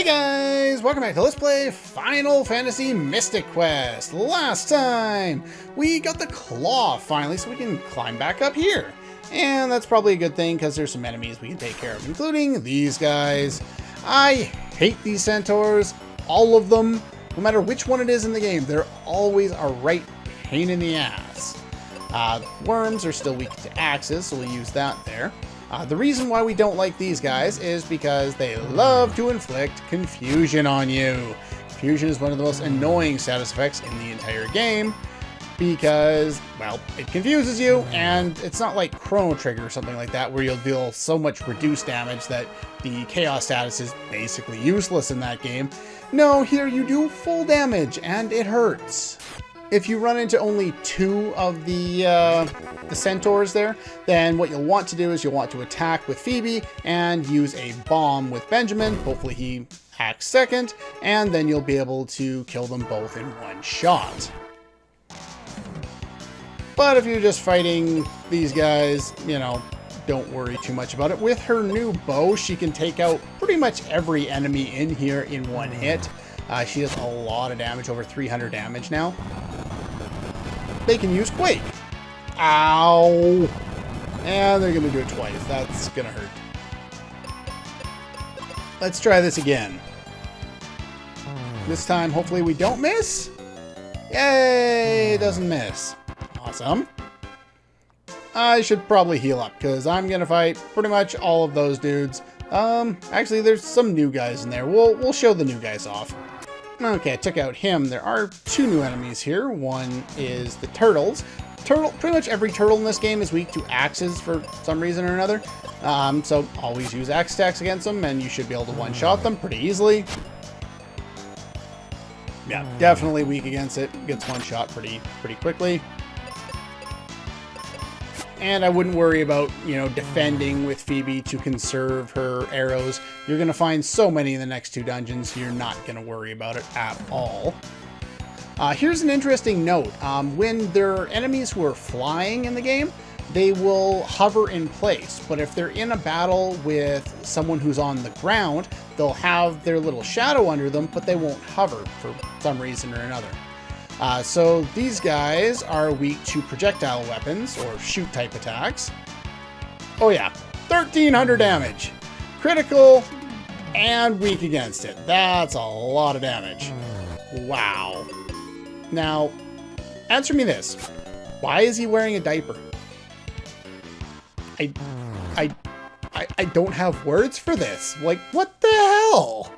Hey guys! Welcome back to Let's Play Final Fantasy Mystic Quest. Last time, we got the claw finally, so we can climb back up here. And that's probably a good thing, because there's some enemies we can take care of, including these guys. I hate these centaurs, all of them. No matter which one it is in the game, they're always a right pain in the ass. Worms are still weak to axes, so we'll use that there. The reason why we don't like these guys is because they love to inflict confusion on you. Confusion is one of the most annoying status effects in the entire game because, well, it confuses you, and it's not like Chrono Trigger or something like that where you'll deal so much reduced damage that the chaos status is basically useless in that game. No, here you do full damage, and it hurts. If you run into only two of the centaurs there, then what you'll want to do is you'll want to attack with Phoebe and use a bomb with Benjamin. Hopefully he acts second, and then you'll be able to kill them both in one shot. But if you're just fighting these guys, you know, don't worry too much about it. With her new bow, she can take out pretty much every enemy in here in one hit. She does a lot of damage, over 300 damage now. They can use Quake. Ow! And they're going to do it twice. That's going to hurt. Let's try this again. This time, hopefully we don't miss. Yay! It doesn't miss. Awesome. I should probably heal up, because I'm going to fight pretty much all of those dudes. Actually, there's some new guys in there. We'll show the new guys off. Okay, I took out him. There are two new enemies here. One is the turtles. Pretty much every turtle in this game is weak to axes for some reason or another. So always use axe attacks against them, and you should be able to one-shot them pretty easily. Yeah, definitely weak against it. Gets one-shot pretty quickly. And I wouldn't worry about, you know, defending with Phoebe to conserve her arrows. You're going to find so many in the next two dungeons, you're not going to worry about it at all. Here's an interesting note. When there are enemies who are flying in the game, they will hover in place. But if they're in a battle with someone who's on the ground, they'll have their little shadow under them, but they won't hover for some reason or another. So these guys are weak to projectile weapons or shoot type attacks. Oh yeah, 1300 damage. Critical and weak against it. That's a lot of damage. Wow. Now, answer me this. Why is he wearing a diaper? I don't have words for this. Like, what the hell?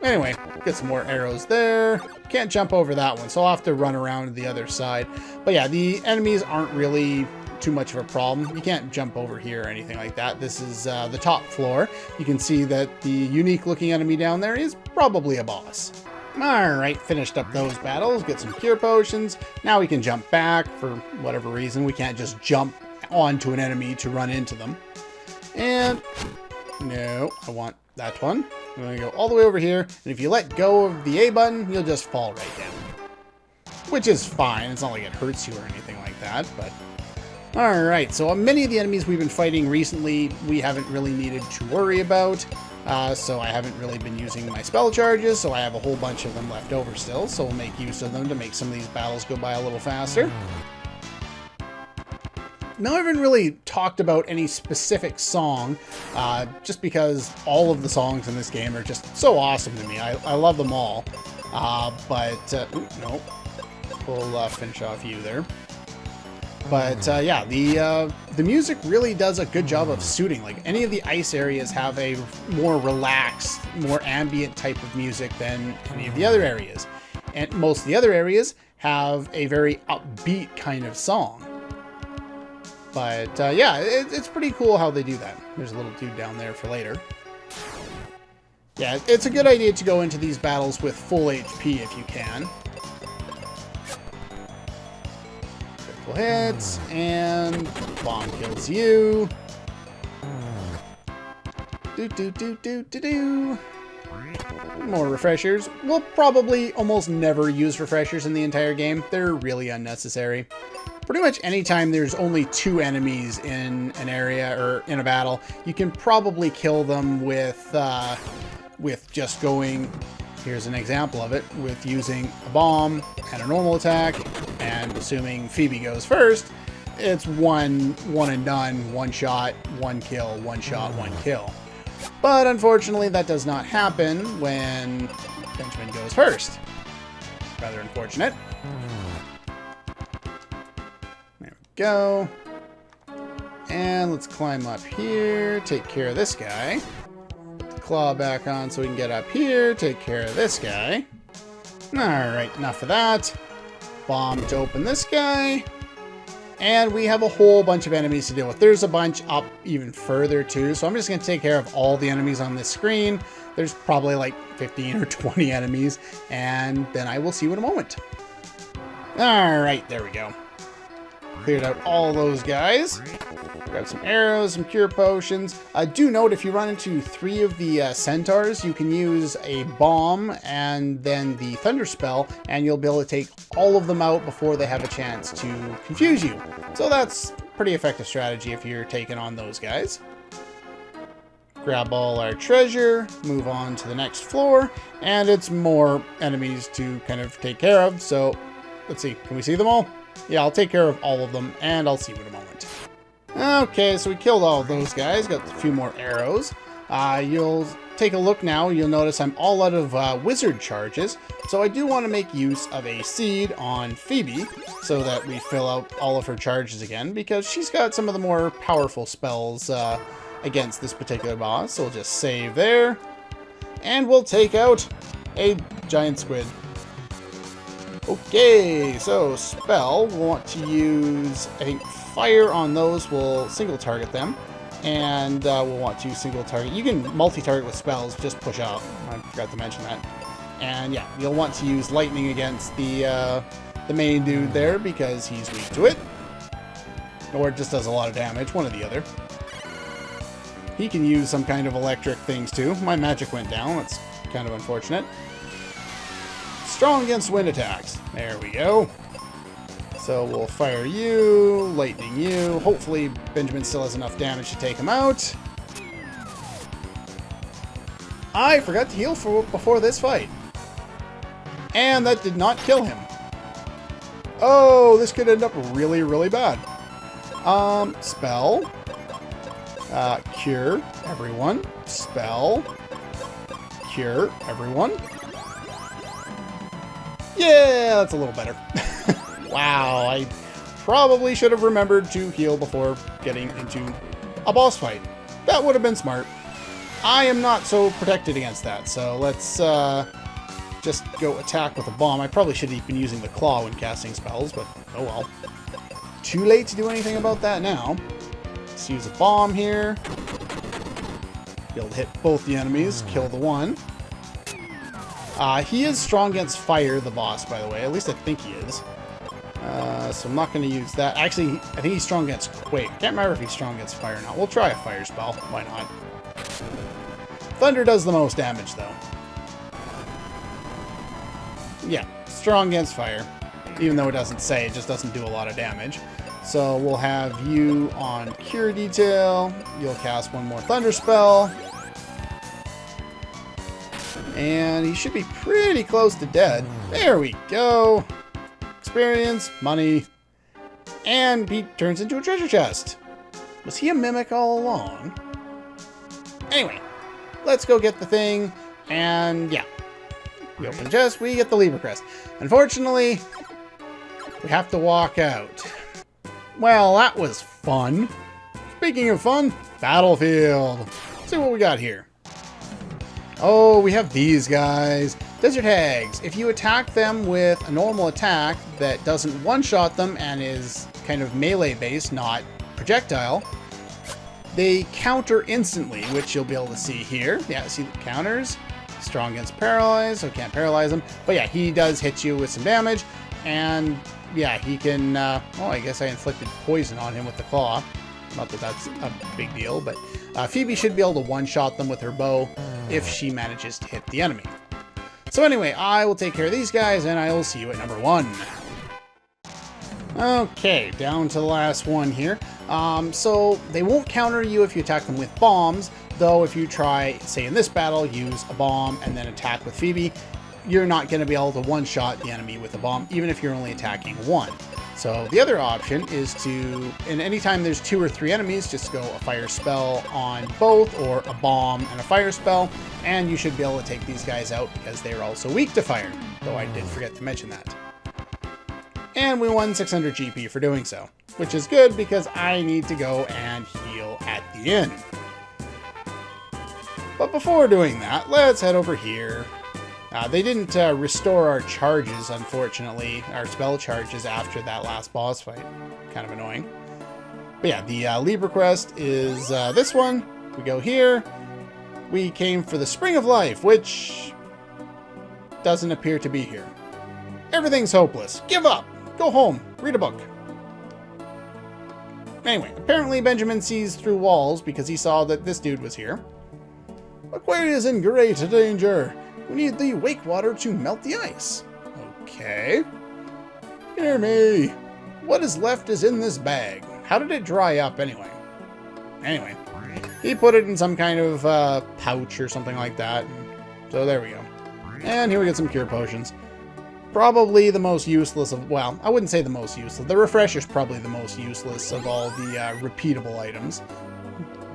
Anyway, get some more arrows there. Can't jump over that one, so I'll have to run around to the other side. But yeah, the enemies aren't really too much of a problem. You can't jump over here or anything like that. This is the top floor. You can see that the unique looking enemy down there is probably a boss. Alright, finished up those battles. Get some cure potions. Now we can jump back for whatever reason. We can't just jump onto an enemy to run into them. And no, I want that one. I'm going to go all the way over here, and if you let go of the A button, you'll just fall right down. Which is fine. It's not like it hurts you or anything like that, but... Alright, so many of the enemies we've been fighting recently, we haven't really needed to worry about. So I haven't really been using my spell charges, so I have a whole bunch of them left over still, so we'll make use of them to make some of these battles go by a little faster. Now, I haven't really talked about any specific song, just because all of the songs in this game are just so awesome to me. I love them all. No. We'll finish off you there. But yeah, the music really does a good job of suiting. Like, any of the ice areas have a more relaxed, more ambient type of music than any of the other areas. And most of the other areas have a very upbeat kind of song. But yeah, it's pretty cool how they do that. There's a little dude down there for later. Yeah, it's a good idea to go into these battles with full HP if you can. Critical hits, and bomb kills you. More refreshers. We'll probably almost never use refreshers in the entire game. They're really unnecessary. Pretty much anytime there's only two enemies in an area or in a battle, you can probably kill them with with just going, here's an example of it, with using a bomb and a normal attack, and assuming Phoebe goes first, it's one and done, one shot, one kill, one shot, one kill. But unfortunately, that does not happen when Benjamin goes first. Rather unfortunate. There we go. And let's climb up here, take care of this guy. Claw back on so we can get up here, take care of this guy. Alright, enough of that. Bomb to open this guy. And we have a whole bunch of enemies to deal with. There's a bunch up even further too, so I'm just going to take care of all the enemies on this screen. There's probably like 15 or 20 enemies, and then I will see you in a moment. Alright, there we go. Cleared out all those guys. Grab some arrows, some cure potions. Do note, if you run into 3 of the centaurs, you can use a bomb and then the thunder spell, and you'll be able to take all of them out before they have a chance to confuse you. So that's pretty effective strategy if you're taking on those guys. Grab all our treasure, move on to the next floor, and it's more enemies to kind of take care of. So let's see, can we see them all? Yeah, I'll take care of all of them, and I'll see you in a moment. Okay, so we killed all of those guys, got a few more arrows. You'll take a look now, you'll notice I'm all out of wizard charges, so I do want to make use of a seed on Phoebe, so that we fill out all of her charges again, because she's got some of the more powerful spells against this particular boss. So we'll just save there, and we'll take out a giant squid. Okay, so spell, we'll want to use, I think, fire on those will single target them, and we'll want to single target. You can multi-target with spells, just push out. I forgot to mention that. And yeah, you'll want to use lightning against the main dude there because he's weak to it. Or it just does a lot of damage, one or the other. He can use some kind of electric things too. My magic went down, that's kind of unfortunate. Strong against wind attacks. There we go. So we'll fire you, lightning you. Hopefully Benjamin still has enough damage to take him out. I forgot to heal before this fight. And that did not kill him. Oh, this could end up really, really bad. Spell. Cure everyone. Spell. Cure everyone. Yeah, that's a little better. Wow, I probably should have remembered to heal before getting into a boss fight. That would have been smart. I am not so protected against that, so let's just go attack with a bomb. I probably should have been using the claw when casting spells, but oh well. Too late to do anything about that now. Let's use a bomb here. Be able to hit both the enemies, kill the one. He is strong against fire, the boss, by the way. At least I think he is. So I'm not going to use that. Actually, I think he's strong against quake. I can't remember if he's strong against fire or not. We'll try a fire spell. Why not? Thunder does the most damage, though. Yeah, strong against fire. Even though it doesn't say, it just doesn't do a lot of damage. So we'll have you on Cure Detail. You'll cast one more Thunder spell. And he should be pretty close to dead. There we go. Experience, money, and he turns into a treasure chest. Was he a mimic all along? Anyway, let's go get the thing, and yeah. We open the chest, we get the Libra Crest. Unfortunately, we have to walk out. Well, that was fun. Speaking of fun, Battlefield. Let's see what we got here. Oh, we have these guys. Desert Hags. If you attack them with a normal attack that doesn't one-shot them and is kind of melee-based, not projectile, they counter instantly, which you'll be able to see here. Yeah, see the counters. Strong against paralyze, so can't paralyze him. But yeah, he does hit you with some damage. And yeah, he can... oh, I guess I inflicted poison on him with the claw. Not that that's a big deal, but Phoebe should be able to one-shot them with her bow if she manages to hit the enemy. So anyway, I will take care of these guys, and I will see you at number 1. Okay, down to the last one here. So they won't counter you if you attack them with bombs, though if you try, say in this battle, use a bomb and then attack with Phoebe, you're not going to be able to one-shot the enemy with a bomb, even if you're only attacking one. So the other option is to, and anytime there's 2 or 3 enemies, just go a fire spell on both, or a bomb and a fire spell, and you should be able to take these guys out because they're also weak to fire, though I did forget to mention that. And we won 600 GP for doing so, which is good because I need to go and heal at the end. But before doing that, let's head over here. They didn't restore our charges, unfortunately, our spell charges after that last boss fight. Kind of annoying. But yeah, the Libra quest is this one. We go here. We came for the Spring of Life, which doesn't appear to be here. Everything's hopeless. Give up. Go home. Read a book. Anyway, apparently Benjamin sees through walls because he saw that this dude was here. Aquaria is in great danger. We need the wake water to melt the ice. Okay. Hear me. What is left is in this bag. How did it dry up anyway? Anyway, he put it in some kind of pouch or something like that. So there we go. And here we get some cure potions. Probably the most useless of, well, I wouldn't say the most useless. The refresher's probably the most useless of all the repeatable items.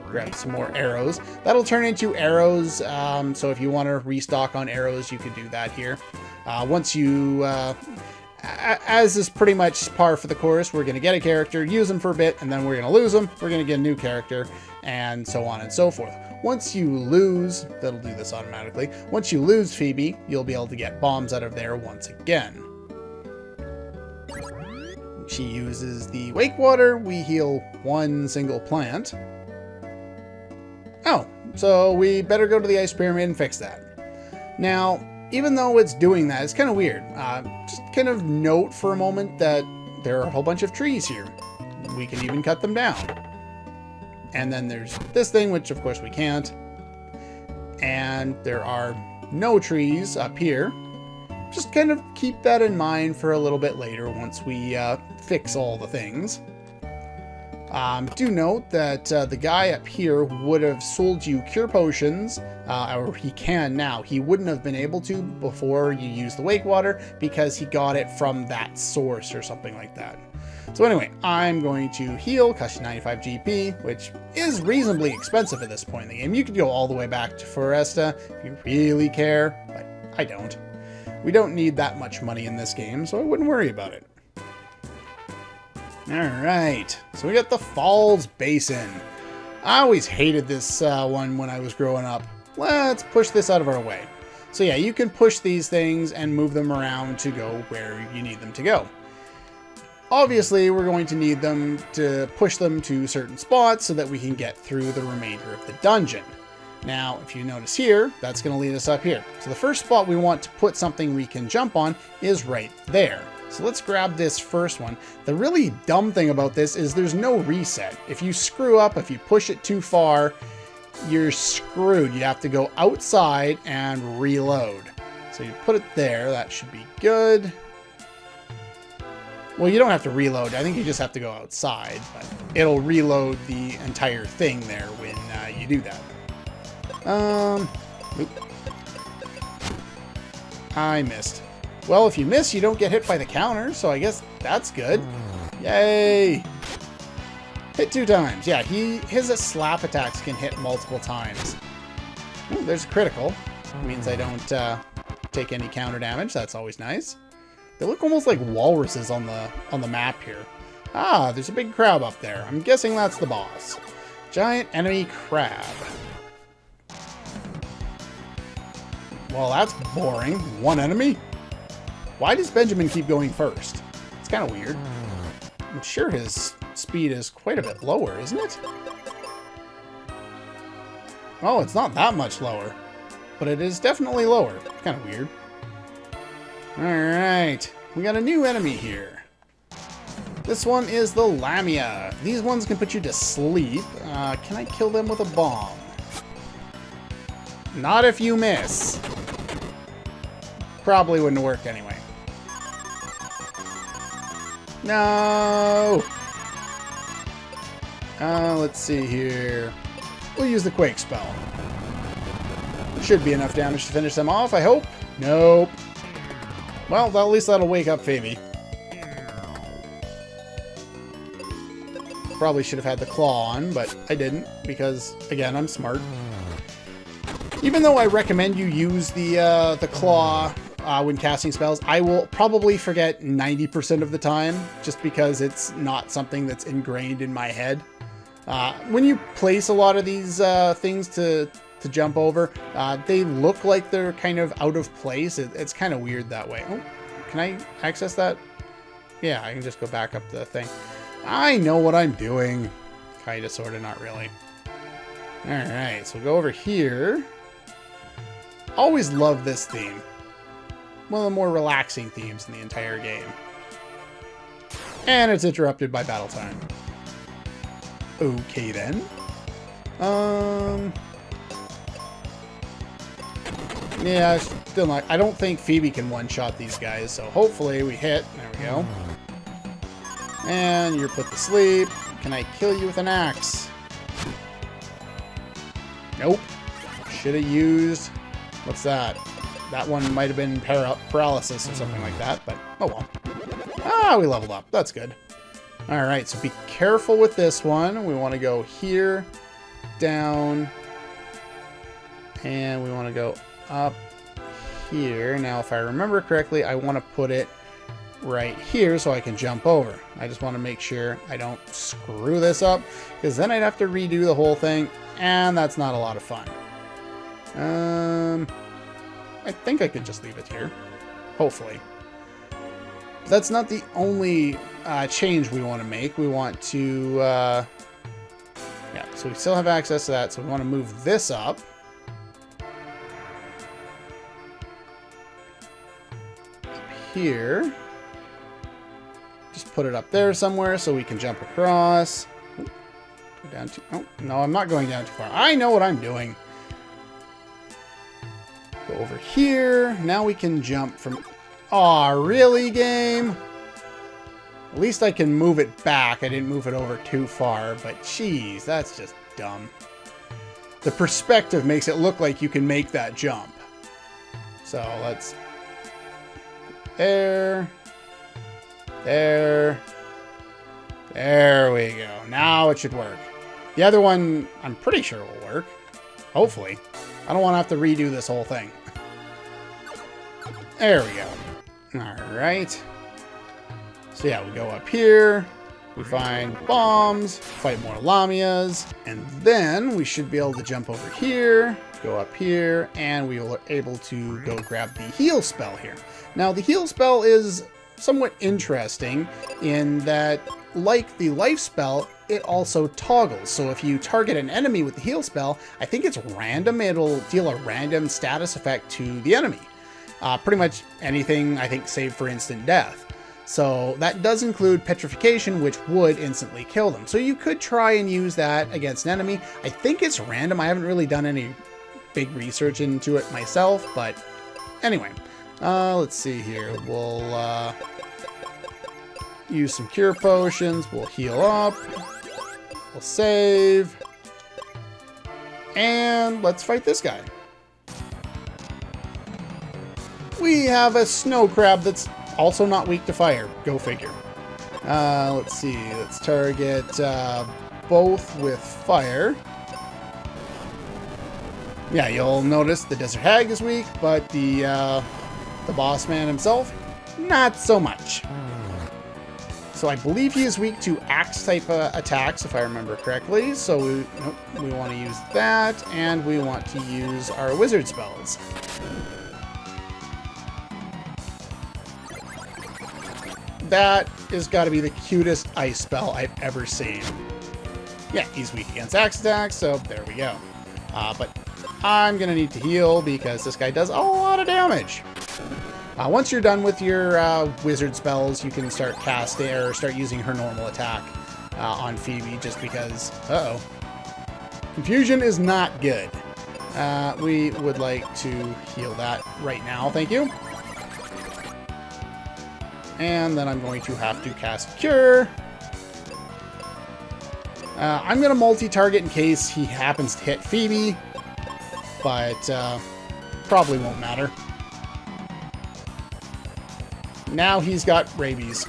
Grab some more arrows. That'll turn into arrows, so if you want to restock on arrows, you could do that here. Once you, as is pretty much par for the course, we're going to get a character, use them for a bit, and then we're going to lose them. We're going to get a new character, and so on and so forth. Once you lose, that'll do this automatically. Once you lose Phoebe, you'll be able to get bombs out of there once again. She uses the wake water. We heal one single plant. Oh, so we better go to the ice pyramid and fix that. Now, even though it's doing that, it's kind of weird. Just kind of note for a moment that there are a whole bunch of trees here. We can even cut them down. And then there's this thing, which of course we can't. And there are no trees up here. Just kind of keep that in mind for a little bit later once we fix all the things. Do note that the guy up here would have sold you cure potions, or he can now. He wouldn't have been able to before you used the wake water because he got it from that source or something like that. So anyway, I'm going to heal, cost you 95 GP, which is reasonably expensive at this point in the game. You could go all the way back to Foresta if you really care, but I don't. We don't need that much money in this game, so I wouldn't worry about it. Alright, so we got the Falls Basin. I always hated this one when I was growing up. Let's push this out of our way. So yeah, you can push these things and move them around to go where you need them to go. Obviously, we're going to need them to push them to certain spots so that we can get through the remainder of the dungeon. Now, if you notice here, that's going to lead us up here. So the first spot we want to put something we can jump on is right there. So let's grab this first one. The really dumb thing about this is there's no reset. If you screw up, if you push it too far, you're screwed. You have to go outside and reload. So you put it there. That should be good. Well, you don't have to reload. I think you just have to go outside, but it'll reload the entire thing there when you do that. I missed. Well, if you miss, you don't get hit by the counter, so I guess that's good. Yay! Hit 2 times. Yeah, his slap attacks can hit multiple times. Ooh, there's a critical. Means I don't take any counter damage. That's always nice. They look almost like walruses on the map here. Ah, there's a big crab up there. I'm guessing that's the boss. Giant enemy crab. Well, that's boring. One enemy? Why does Benjamin keep going first? It's kind of weird. I'm sure his speed is quite a bit lower, isn't it? Oh, it's not that much lower. But it is definitely lower. It's kind of weird. Alright. We got a new enemy here. This one is the Lamia. These ones can put you to sleep. Can I kill them with a bomb? Not if you miss. Probably wouldn't work anyway. No! Let's see here. we'll use the Quake spell. Should be enough damage to finish them off, I hope. Nope. Well, at least that'll wake up Phoebe. Probably should have had the claw on, but I didn't, because, again, I'm smart. Even though I recommend you use the claw when casting spells, I will probably forget 90% of the time, just because it's not something that's ingrained in my head. When you place a lot of these things to jump over, they look like they're kind of out of place. It's kind of weird that way. Oh, can I access that? Yeah, I can just go back up the thing. I know what I'm doing. Kinda, sorta, not really. Alright, so we'll go over here. Always love this theme. One of the more relaxing themes in the entire game. And it's interrupted by battle time. Okay then. Yeah, still not. I don't think Phoebe can one-shot these guys, so hopefully we hit. There we go. And you're put to sleep. Can I kill you with an axe? Nope. Should have used... What's that? That one might have been paralysis or something like that, but oh well. Ah, we leveled up. That's good. Alright, so be careful with this one. We want to go here, down, and we want to go up here. Now, if I remember correctly, I want to put it right here so I can jump over. I just want to make sure I don't screw this up, because then I'd have to redo the whole thing, and that's not a lot of fun. I think I could just leave it here. Hopefully. That's not the only change we want to make. We want to... yeah, so we still have access to that, so we want to move this up. Up here. Just put it up there somewhere so we can jump across. Ooh, go down too... Oh, no, I'm not going down too far. I know what I'm doing. Go over here. Now we can jump from... Aw, really, game? At least I can move it back. I didn't move it over too far, but geez, that's just dumb. The perspective makes it look like you can make that jump. So let's... There. There. There we go. Now it should work. The other one, I'm pretty sure will work. Hopefully. I don't want to have to redo this whole thing. There we go. Alright. So yeah, we go up here. We find bombs. Fight more Lamias. And then we should be able to jump over here. Go up here. And we are able to go grab the heal spell here. Now, the heal spell is somewhat interesting in that, like the life spell, it also toggles. So if you target an enemy with the heal spell, I think it's random. It'll deal a random status effect to the enemy. Pretty much anything, I think, save for instant death. So that does include petrification, which would instantly kill them. So you could try and use that against an enemy. I think it's random. I haven't really done any big research into it myself, but anyway. Let's see here. We'll use some cure potions. We'll heal up. We'll save. And let's fight this guy. We have a snow crab that's also not weak to fire. Go figure. Let's see. Let's target both with fire. Yeah, you'll notice the desert hag is weak, but the boss man himself, not so much. So I believe he is weak to axe-type attacks, if I remember correctly. So we want to use that, and we want to use our wizard spells. That has got to be the cutest ice spell I've ever seen. Yeah, he's weak against axe attacks, so there we go. But I'm going to need to heal because this guy does a lot of damage. Once you're done with your wizard spells, you can start casting or start using her normal attack on Phoebe, just because, confusion is not good. We would like to heal that right now, thank you. And then I'm going to have to cast Cure. I'm going to multi-target in case he happens to hit Phoebe, but probably won't matter. Now he's got rabies.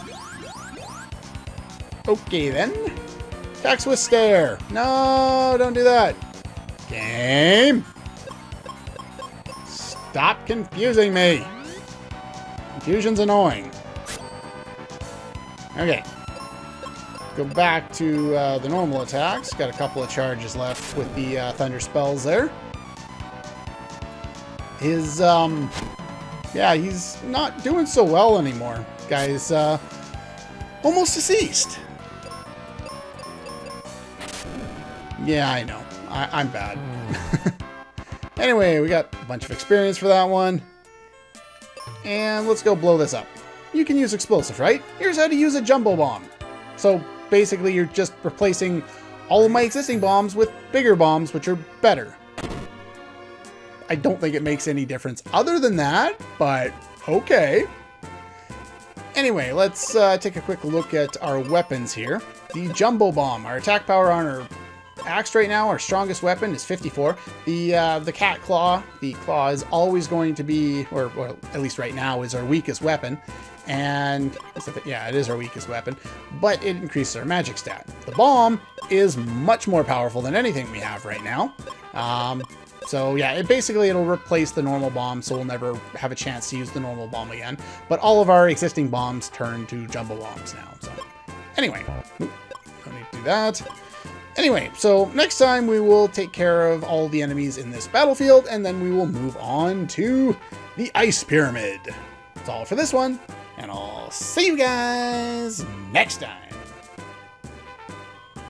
Okay, then. Attacks with stare. No, don't do that. Game. Stop confusing me. Confusion's annoying. Okay. Go back to the normal attacks. Got a couple of charges left with the thunder spells there. His, yeah, he's not doing so well anymore. Guy's almost deceased. Yeah, I know. I'm bad. Anyway, we got a bunch of experience for that one. And let's go blow this up. You can use explosive, right? Here's how to use a jumbo bomb. So basically, you're just replacing all of my existing bombs with bigger bombs, which are better. I don't think it makes any difference other than that, but okay. Anyway, let's take a quick look at our weapons here. The jumbo bomb, our attack power on our axe right now, our strongest weapon is 54. The cat claw, the claw is always going to be, or at least right now, is our weakest weapon. And yeah, it is our weakest weapon, but it increases our magic stat. The bomb is much more powerful than anything we have right now. So yeah, it'll replace the normal bomb, so we'll never have a chance to use the normal bomb again. But all of our existing bombs turn to jumbo bombs now. So anyway, don't need to do that. Anyway, so next time we will take care of all the enemies in this battlefield, and then we will move on to the Ice Pyramid. That's all for this one, and I'll see you guys next time.